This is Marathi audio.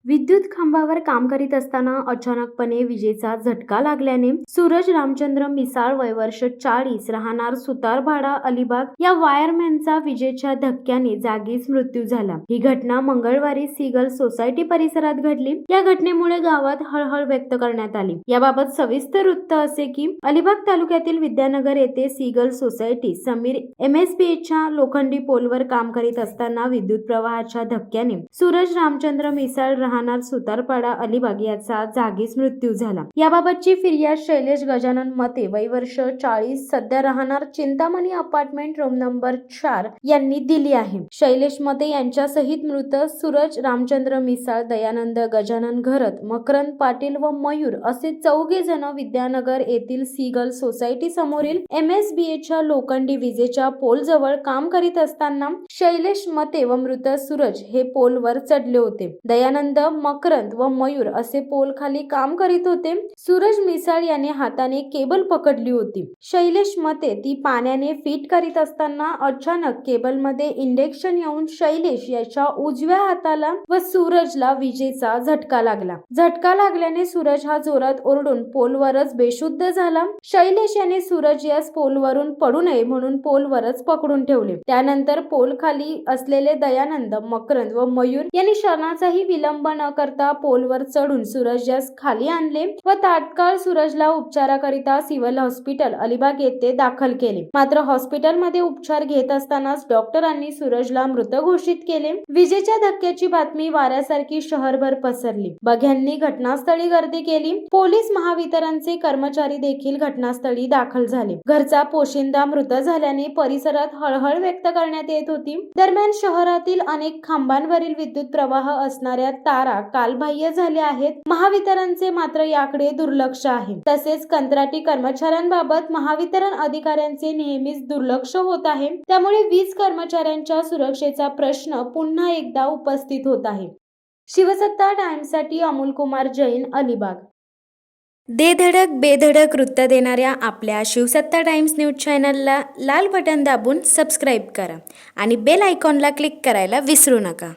विद्युत खांबावर काम करीत असताना अचानकपणे विजेचा झटका लागल्याने सूरज रामचंद्र मिसाळ वय वर्ष 40 राहणार सुतारभाडा अलिबाग या वायरमॅनचा विजेच्या धक्क्याने जागीच मृत्यू झाला। ही घटना मंगळवारी सीगल सोसायटी परिसरात घडली। या घटनेमुळे गावात हळहळ व्यक्त करण्यात आली। याबाबत सविस्तर वृत्त असे की अलिबाग तालुक्यातील विद्यानगर येथे सीगल सोसायटी समीर MSBच्या लोखंडी पोलवर काम करीत असताना विद्युत प्रवाहाच्या धक्क्याने सूरज रामचंद्र मिसाळ राहणार सुतारपाडा अलिबाग याचा जागीच मृत्यू झाला। याबाबतची फिर्याद शैलेश गजानन मते वय वर्ष 40 सध्या राहणार चिंतामणी अपार्टमेंट रूम नंबर 4 यांनी दिली आहे। शैलेश मते यांच्या सहित मृत सूरज रामचंद्र मिसाळ, दयानंद गजानन घरत, मकरंद पाटील व मयूर असे 4 जण विद्यानगर येथील सीगल सोसायटी समोरील MSBच्या लोखंडी विजेच्या पोल जवळ काम करीत असताना शैलेश मते व मृत सूरज हे पोलवर चढले होते। दयानंद, मकरंद व मयूर असे पोल खाली काम करीत होते। सूरज मिसाळ याने हाताने केबल पकडली होती। शैलेश मते ती पाण्याने फिट करीत असताना अचानक केबल मध्ये इंडेक्शन येऊन शैलेश याच्या उजव्या हाताला व सूरजला विजेचा झटका लागला। झटका लागल्याने सूरज हा जोरात ओरडून पोलवरच बेशुद्ध झाला। शैलेश याने सूरज यास पोलवरून पडू नये म्हणून पोलवरच पकडून ठेवले। त्यानंतर पोल खाली असलेले दयानंद, मकरंद व मयूर यांनी क्षणाचाही विलंब न करता पोलवर चढून सूरज यास खाली आणले व तात्काळ सूरजला उपचाराकरिता सिव्हिल हॉस्पिटल अलिबाग येथे दाखल केले। मात्र हॉस्पिटलमध्ये उपचार घेत असतानाच डॉक्टरांनी सूरजला मृत घोषित केले। विजेच्या धक्क्याची बातमी वाऱ्यासारखी शहरभर पसरली। बघ्यांनी घटनास्थळी गर्दी केली। पोलीस महावितरणचे कर्मचारी देखील घटनास्थळी दाखल झाले। घरचा पोशिंदा मृत झाल्याने परिसरात हळहळ व्यक्त करण्यात येत होती। दरम्यान शहरातील अनेक खांबांवरील विद्युत प्रवाह असणाऱ्या तारा कालबाह्य झाल्या आहेत। महावितरणचे मात्र याकडे दुर्लक्ष आहे। तसेच कंत्राटी कर्मचाऱ्यांबाबत महावितरण अधिकाऱ्यांचे नेहमीच दुर्लक्ष होत आहे। त्यामुळे वीज कर्मचाऱ्यांच्या सुरक्षेचा प्रश्न पुन्हा एकदा उपस्थित होत आहे। शिवसत्ता टाइम्ससाठी अमोल कुमार जैन, अलिबाग। दे धडक बेधडक वृत्त देणाऱ्या आपल्या शिवसत्ता टाइम्स न्यूज चॅनलला लाल बटन दाबून सबस्क्राईब करा आणि बेल आयकॉनला क्लिक करायला विसरू नका।